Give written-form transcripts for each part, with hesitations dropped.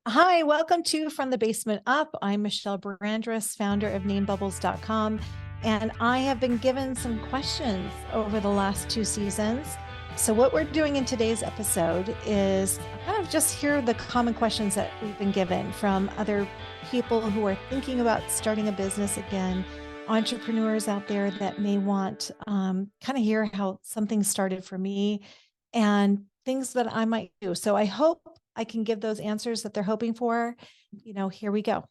Hi, welcome to From the Basement Up. I'm Michelle Brandriss, founder of namebubbles.com, and I have been given some questions over the last two seasons. So, what we're doing in today's episode is kind of just hear the common questions that we've been given from other people who are thinking about starting a business again, entrepreneurs out there that may want kind of hear how something started for me and things that I might do. So, I hope I can give those answers that they're hoping for. Here we go.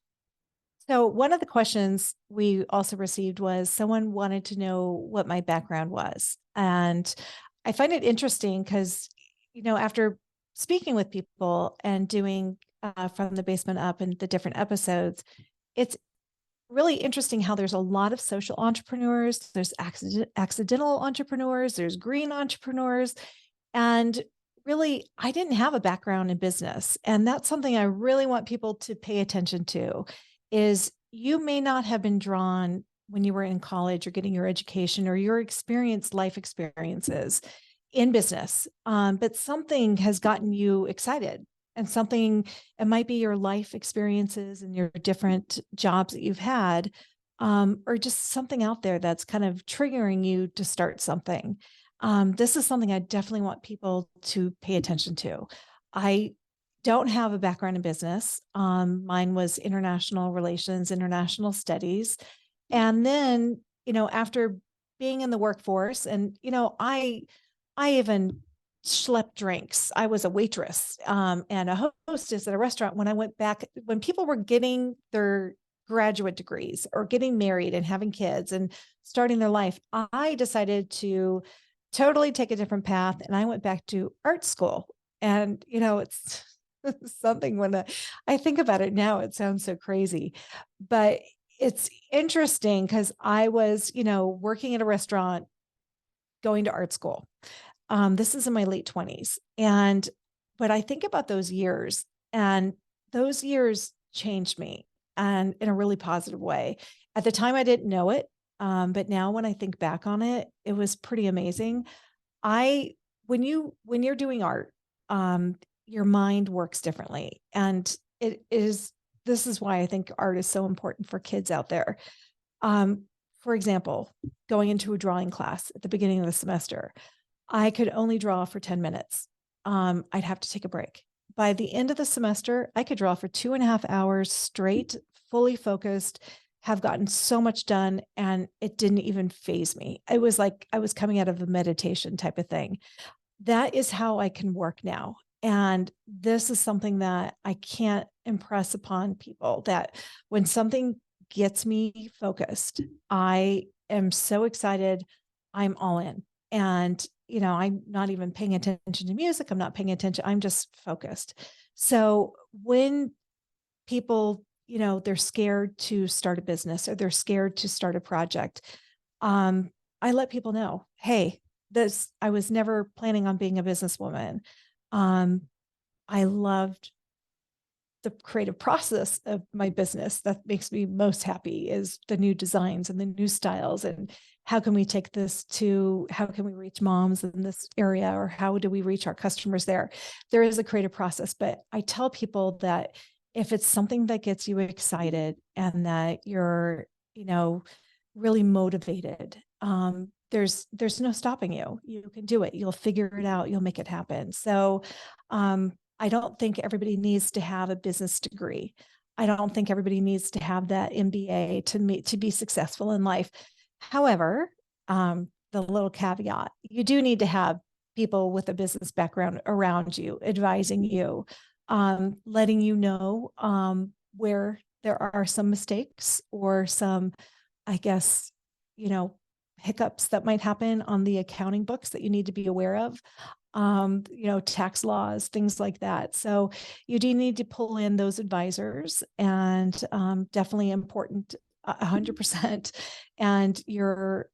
So, one of the questions we also received was someone wanted to know what my background was. And I find it interesting because, after speaking with people and doing From the Basement Up and the different episodes, it's really interesting how there's a lot of social entrepreneurs, there's accidental entrepreneurs, there's green entrepreneurs, and really, I didn't have a background in business. And that's something I really want people to pay attention to is you may not have been drawn when you were in college or getting your education or your life experiences in business, but something has gotten you excited and something, it might be your life experiences and your different jobs that you've had, or just something out there that's kind of triggering you to start something. This is something I definitely want people to pay attention to. I don't have a background in business. Mine was international relations, international studies. And then, after being in the workforce and, I even schlepped drinks. I was a waitress and a hostess at a restaurant when I went back, when people were getting their graduate degrees or getting married and having kids and starting their life. I decided to totally take a different path and I went back to art school. And, it's something when I think about it now, it sounds so crazy, but it's interesting because I was, working at a restaurant, going to art school. This is in my late 20s. But I think about those years, and those years changed me and in a really positive way. At the time, I didn't know it. But now when I think back on it, it was pretty amazing. I, when you're doing art, your mind works differently. And this is why I think art is so important for kids out there. Um, for example, going into a drawing class at the beginning of the semester, I could only draw for 10 minutes. I'd have to take a break. By the end of the semester, I could draw for 2.5 hours straight, fully focused, have gotten so much done, and it didn't even phase me. It was like I was coming out of a meditation type of thing. That is how I can work now. And this is something that I can't impress upon people that when something gets me focused, I am so excited. I'm all in. And, I'm not even paying attention to music. I'm not paying attention. I'm just focused. So when people, they're scared to start a business or they're scared to start a project, I let people know, hey, I was never planning on being a businesswoman. Um, I loved the creative process of my business. That makes me most happy is the new designs and the new styles and how can we take this to, how can we reach moms in this area, or how do we reach our customers there? There is a creative process, but I tell people that if it's something that gets you excited and that you're, really motivated, there's no stopping you. You can do it. You'll figure it out. You'll make it happen. So, I don't think everybody needs to have a business degree. I don't think everybody needs to have that MBA to be successful in life. However, the little caveat, you do need to have people with a business background around you, advising you, letting you know where there are some mistakes or some, I guess, you know, hiccups that might happen on the accounting books that you need to be aware of, tax laws, things like that. So you do need to pull in those advisors, and definitely important, 100%. And your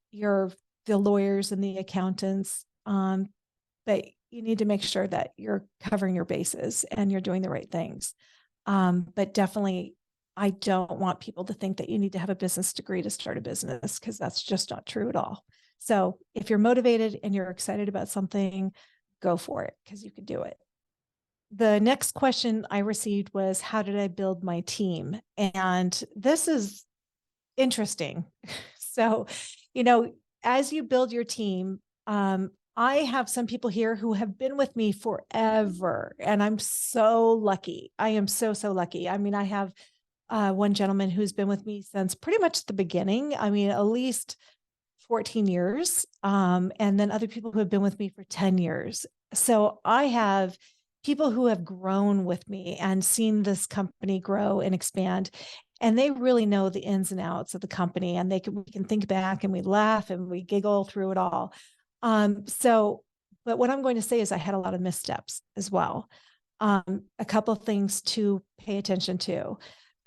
the lawyers and the accountants, but you need to make sure that you're covering your bases and you're doing the right things. But definitely, I don't want people to think that you need to have a business degree to start a business, because that's just not true at all. So if you're motivated and you're excited about something, go for it because you can do it. The next question I received was, how did I build my team? And this is interesting. So, you know, as you build your team, I have some people here who have been with me forever, and I'm so lucky. I am so, so lucky. I mean, I have one gentleman who's been with me since pretty much the beginning. I mean, at least 14 years. And then other people who have been with me for 10 years. So I have people who have grown with me and seen this company grow and expand. And they really know the ins and outs of the company. And we can think back and we laugh and we giggle through it all. But what I'm going to say is I had a lot of missteps as well. A couple of things to pay attention to.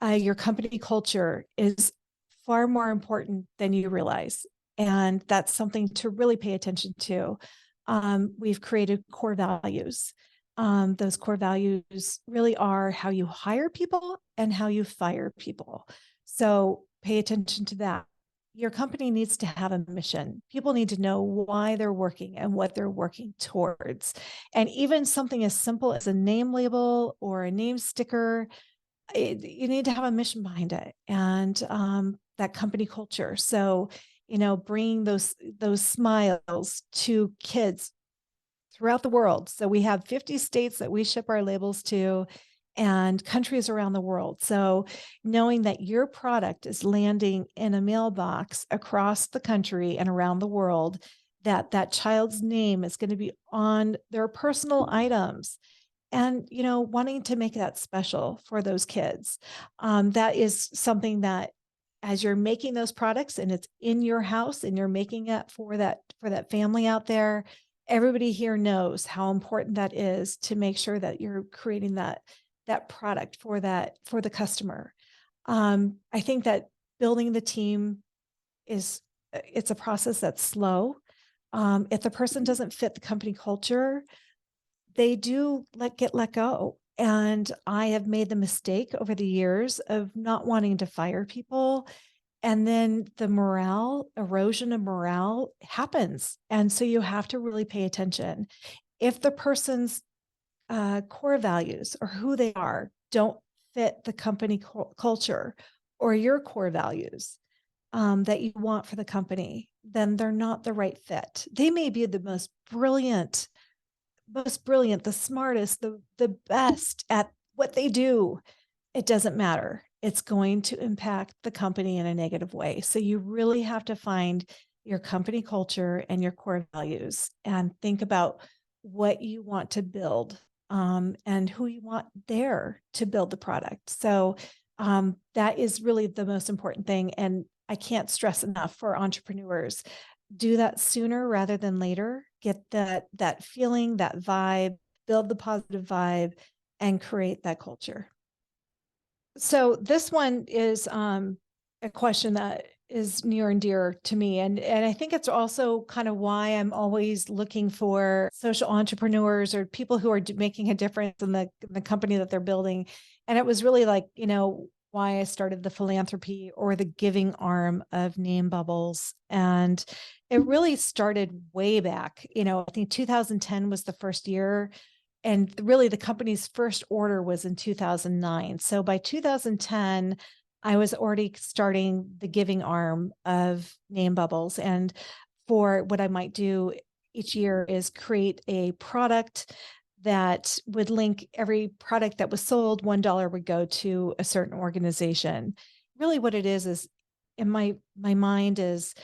Your company culture is far more important than you realize. And that's something to really pay attention to. We've created core values. Those core values really are how you hire people and how you fire people. So pay attention to that. Your company needs to have a mission. People need to know why they're working and what they're working towards. And even something as simple as a name label or a name sticker, you need to have a mission behind it, and that company culture. So, you know, bringing those smiles to kids throughout the world. So we have 50 states that we ship our labels to, and countries around the world. So knowing that your product is landing in a mailbox across the country and around the world, that child's name is going to be on their personal items, and you know, wanting to make that special for those kids. That is something that, as you're making those products and it's in your house and you're making it for that family out there, everybody here knows how important that is to make sure that you're creating that product for the customer. I think that building the team it's a process that's slow. If the person doesn't fit the company culture, they do get let go. And I have made the mistake over the years of not wanting to fire people. And then the erosion of morale happens. And so you have to really pay attention. If the person's core values or who they are don't fit the company culture or your core values that you want for the company, then they're not the right fit. They may be the most brilliant, the smartest, the best at what they do. It doesn't matter. It's going to impact the company in a negative way. So you really have to find your company culture and your core values and think about what you want to build, and who you want there to build the product. So that is really the most important thing. And I can't stress enough for entrepreneurs, do that sooner rather than later. Get that feeling, that vibe, build the positive vibe, and create that culture. So this one is a question that is near and dear to me. And I think it's also kind of why I'm always looking for social entrepreneurs or people who are making a difference in the company that they're building. And it was really like, you know, why I started the philanthropy or the giving arm of Name Bubbles. And it really started way back. You know, I think 2010 was the first year. And really the company's first order was in 2009. So by 2010, I was already starting the giving arm of Name Bubbles. And for what I might do each year is create a product that would link every product that was sold, $1 would go to a certain organization. Really what it is in my mind is,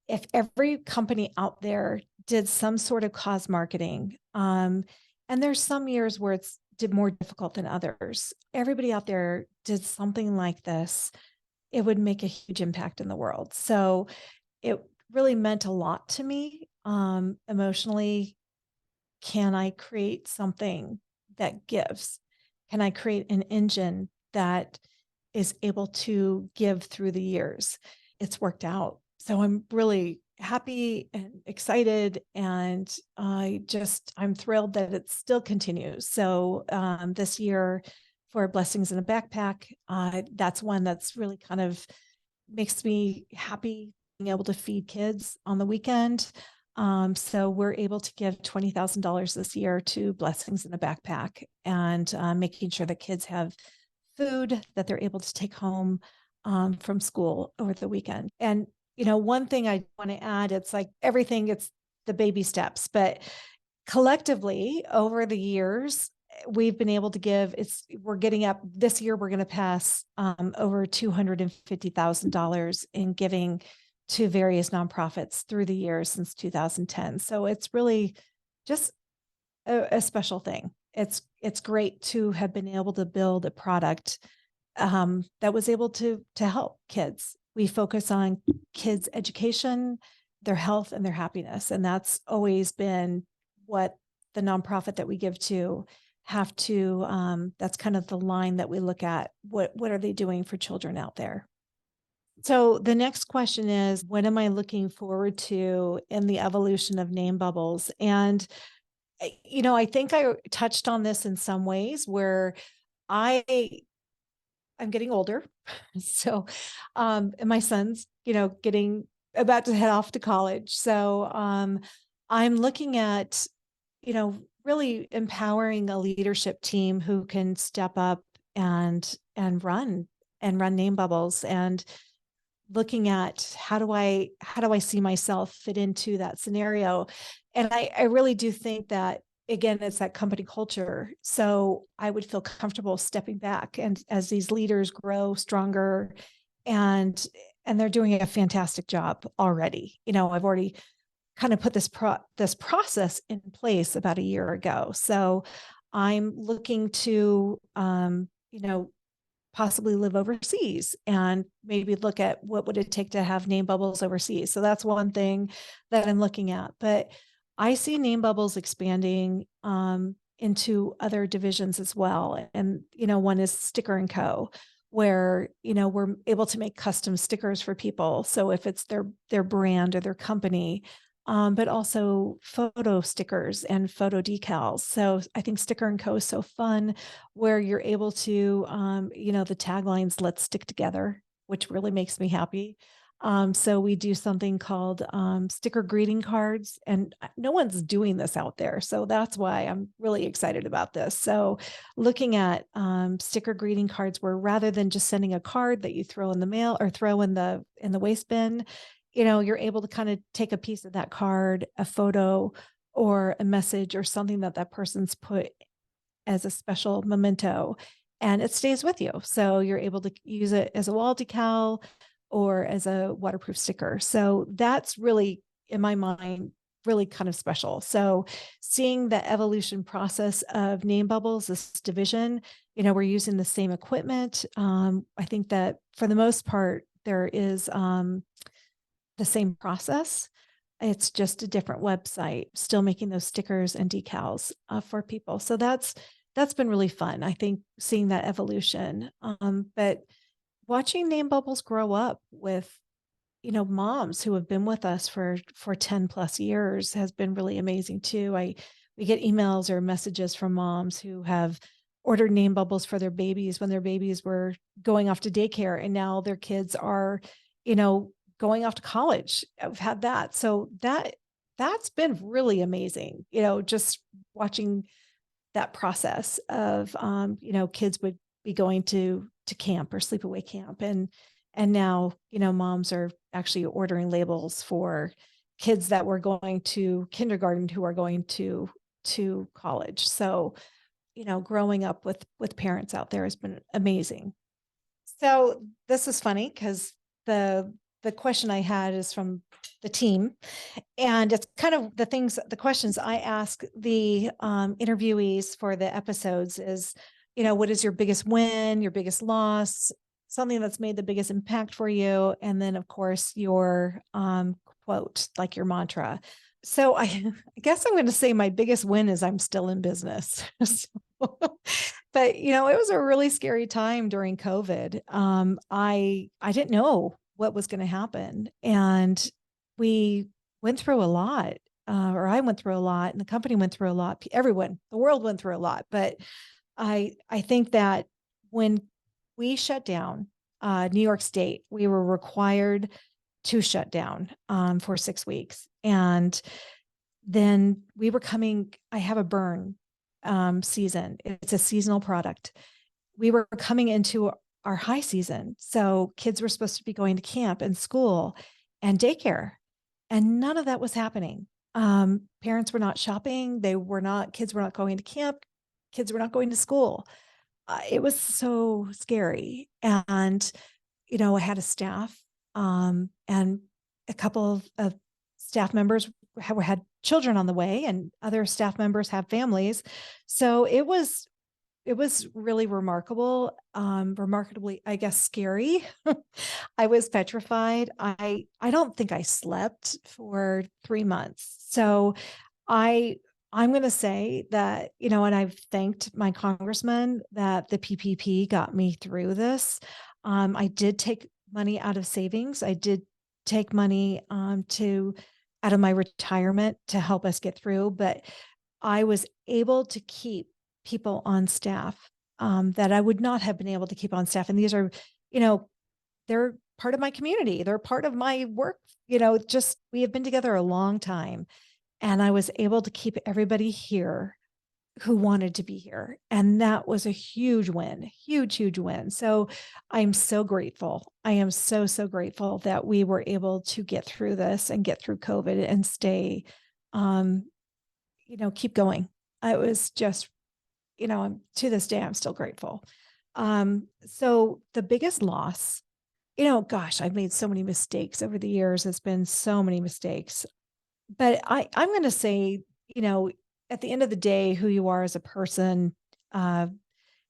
if every company out there did some sort of cause marketing, and there's some years where it's more difficult than others, everybody out there did something like this, it would make a huge impact in the world. So it really meant a lot to me, emotionally. Can I create something that gives? Can I create an engine that is able to give through the years? It's worked out. So I'm really happy and excited, and I'm thrilled that it still continues. So this year for Blessings in a Backpack, that's one that's really kind of makes me happy, being able to feed kids on the weekend. So we're able to give $20,000 this year to Blessings in a Backpack, and making sure that kids have food that they're able to take home from school over the weekend. And, one thing I want to add, it's like everything, it's the baby steps, but collectively over the years, we've been able to give, we're getting up this year, we're going to pass over $250,000 in giving to various nonprofits through the years since 2010. So it's really just a special thing. It's great to have been able to build a product that was able to help kids. We focus on kids' education, their health, and their happiness, and that's always been what the nonprofit that we give to have to. That's kind of the line that we look at. What are they doing for children out there? So the next question is, what am I looking forward to in the evolution of Name Bubbles? And, I think I touched on this in some ways where I'm getting older. So, and my son's, getting about to head off to college. So, I'm looking at, really empowering a leadership team who can step up and run Name Bubbles, and looking at how do I see myself fit into that scenario. And I really do think that, again, it's that company culture. So I would feel comfortable stepping back, and as these leaders grow stronger, and they're doing a fantastic job already. I've already kind of put this process in place about a year ago. So I'm looking to possibly live overseas and maybe look at what would it take to have Name Bubbles overseas. So that's one thing that I'm looking at. But I see Name Bubbles expanding into other divisions as well. And, one is Sticker & Co., where, we're able to make custom stickers for people. So if it's their brand or their company, but also photo stickers and photo decals. So I think Sticker & Co. is so fun, where you're able to, the taglines, "Let's stick together," which really makes me happy. So we do something called sticker greeting cards, and no one's doing this out there. So that's why I'm really excited about this. So looking at sticker greeting cards, where rather than just sending a card that you throw in the mail or throw in the waste bin, you're able to kind of take a piece of that card, a photo or a message or something that person's put as a special memento, and it stays with you. So you're able to use it as a wall decal or as a waterproof sticker. So that's really, in my mind, really kind of special. So seeing the evolution process of Name Bubbles, this division, we're using the same equipment. I think that for the most part, there is the same process. It's just a different website, still making those stickers and decals for people. So that's been really fun. I think seeing that evolution, but watching Name Bubbles grow up with, moms who have been with us for 10 plus years has been really amazing too. We get emails or messages from moms who have ordered Name Bubbles for their babies when their babies were going off to daycare, and now their kids are, going off to college. I've had that. So that's been really amazing, just watching that process of, kids would be going to camp or sleepaway camp. And now, moms are actually ordering labels for kids that were going to kindergarten who are going to college. So, growing up with parents out there has been amazing. So this is funny because the question I had is from the team, and it's kind of the questions I ask the interviewees for the episodes is, what is your biggest win, your biggest loss, something that's made the biggest impact for you, and then of course your quote, like your mantra. So I guess I'm going to say my biggest win is I'm still in business. But it was a really scary time during COVID. I didn't know what was going to happen, and we went through a lot, or I went through a lot, and the company went through a lot. Everyone, the world went through a lot. But I think that when we shut down, New York State, we were required to shut down for 6 weeks. And then we were coming, I have a burn season. It's a seasonal product. We were coming into our high season. So kids were supposed to be going to camp and school and daycare, and none of that was happening. Parents were not shopping. Kids were not going to camp. Kids were not going to school. It was so scary. And, I had a staff and a couple of staff members had children on the way, and other staff members have families. So it was really remarkably, I guess, scary. I was petrified. I don't think I slept for 3 months. So I'm going to say that, and I've thanked my congressman that the PPP got me through this. I did take money out of savings. I did take money out of my retirement to help us get through, but I was able to keep people on staff that I would not have been able to keep on staff. And these are, they're part of my community. They're part of my work. Just we have been together a long time. And I was able to keep everybody here who wanted to be here. And that was a huge win, huge win. So I'm so grateful. I am so, so grateful that we were able to get through this and get through COVID and stay, keep going. I was just, to this day, I'm still grateful. So the biggest loss, gosh, I've made so many mistakes over the years. It's been so many mistakes. But I'm going to say, at the end of the day, who you are as a person, how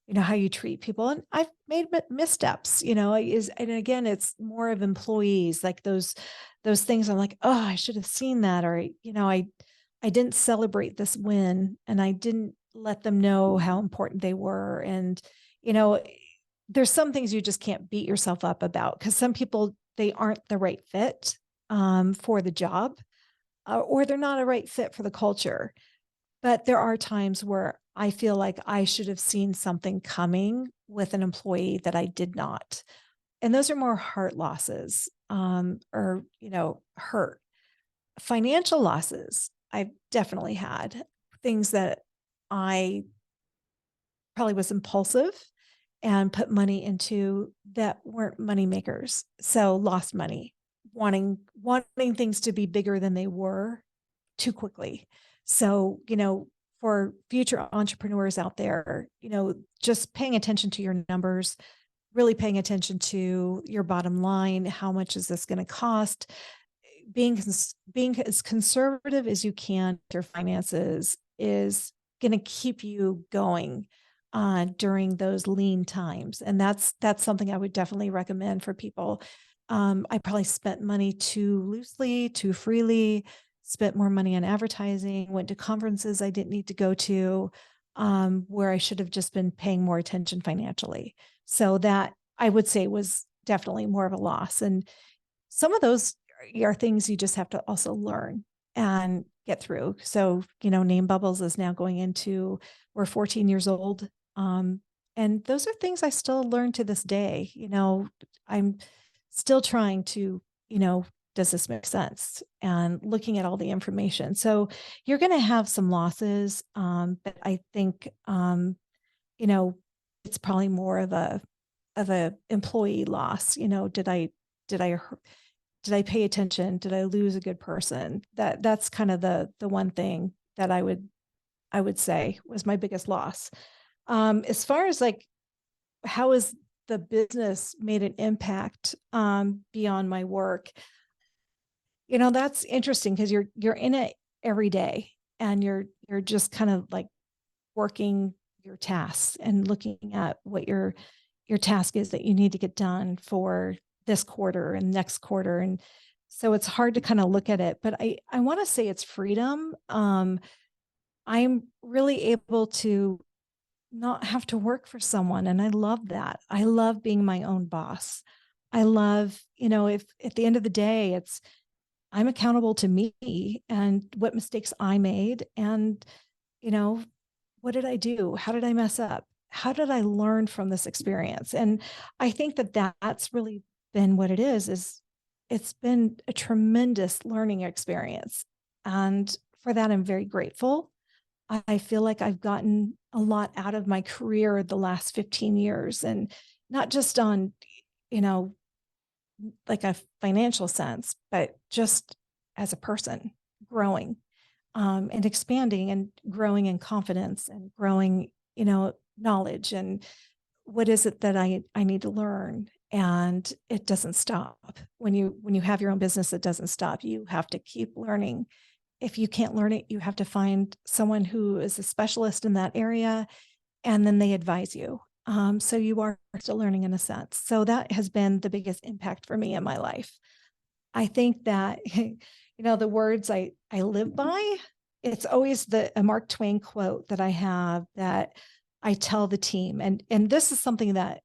you treat people. And I've made missteps, and again, it's more of employees, like those things. I'm like, oh, I should have seen that. Or, I didn't celebrate this win, and I didn't let them know how important they were. And, there's some things you just can't beat yourself up about, because some people, they aren't the right fit for the job. Or they're not a right fit for the culture. But there are times where I feel like I should have seen something coming with an employee that I did not. And those are more heart losses or, hurt. Financial losses, I've definitely had things that I probably was impulsive and put money into that weren't money makers. So lost money, wanting things to be bigger than they were too quickly. So, for future entrepreneurs out there, just paying attention to your numbers, really paying attention to your bottom line. How much is this going to cost? Being as conservative as you can with your finances is going to keep you going during those lean times. And that's something I would definitely recommend for people. I probably spent money too loosely, too freely, spent more money on advertising, went to conferences I didn't need to go to, where I should have just been paying more attention financially. So that I would say was definitely more of a loss. And some of those are things you just have to also learn and get through. So, Name Bubbles is now going into, we're 14 years old. And those are things I still learn to this day. I'm still trying to, does this make sense? And looking at all the information. So you're going to have some losses. But I think, it's probably more of a employee loss. Did I pay attention? Did I lose a good person? That's kind of the one thing that I would say was my biggest loss. As far as like, how has the business made an impact beyond my work? That's interesting, because you're in it every day, and you're just kind of like working your tasks and looking at what your task is that you need to get done for this quarter and next quarter. And so it's hard to kind of look at it, but I want to say it's freedom. I'm really able to not have to work for someone. And I love that. I love being my own boss. I love, if at the end of the day, I'm accountable to me and what mistakes I made. And, what did I do? How did I mess up? How did I learn from this experience? And I think that that's really been what it is it's been a tremendous learning experience. And for that, I'm very grateful. I feel like I've gotten a lot out of my career the last 15 years, and not just on, you know, like a financial sense, but just as a person growing, and expanding and growing in confidence and growing, knowledge, and what is it that I need to learn. And it doesn't stop. When you have your own business, it doesn't stop. You have to keep learning. If you can't learn it, you have to find someone who is a specialist in that area, and then they advise you. So you are still learning in a sense. So that has been the biggest impact for me in my life. I think that, the words I live by, it's always a Mark Twain quote that I have that I tell the team. And this is something that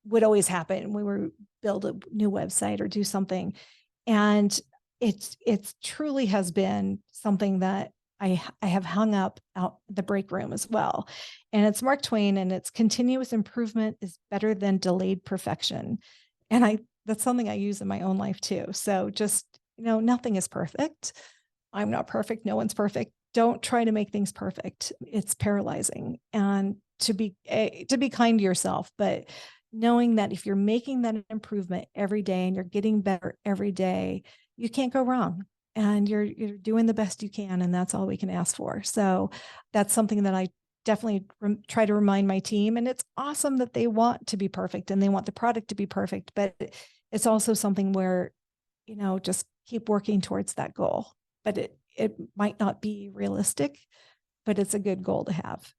would always happen when we build a new website or do something. And it's truly has been something that I have hung up out the break room as well. And it's Mark Twain, and it's continuous improvement is better than delayed perfection. And that's something I use in my own life too. So just, nothing is perfect. I'm not perfect. No one's perfect. Don't try to make things perfect. It's paralyzing. And to be kind to yourself, but knowing that if you're making that improvement every day and you're getting better every day, you can't go wrong, and you're doing the best you can. And that's all we can ask for. So that's something that I definitely try to remind my team. And it's awesome that they want to be perfect and they want the product to be perfect, but it's also something where, just keep working towards that goal. But it might not be realistic, but it's a good goal to have.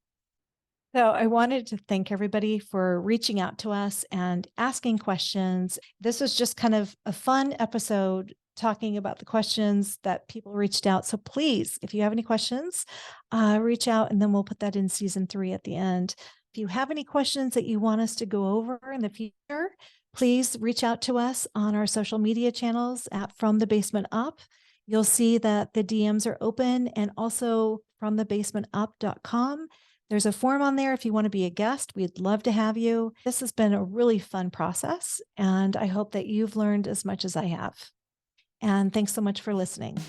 So I wanted to thank everybody for reaching out to us and asking questions. This was just kind of a fun episode talking about the questions that people reached out. So please, if you have any questions, reach out, and then we'll put that in season 3 at the end. If you have any questions that you want us to go over in the future, please reach out to us on our social media channels at From the Basement Up. You'll see that the DMs are open, and also from thebasementup.com. There's a form on there if you want to be a guest. We'd love to have you. This has been a really fun process, and I hope that you've learned as much as I have. And thanks so much for listening.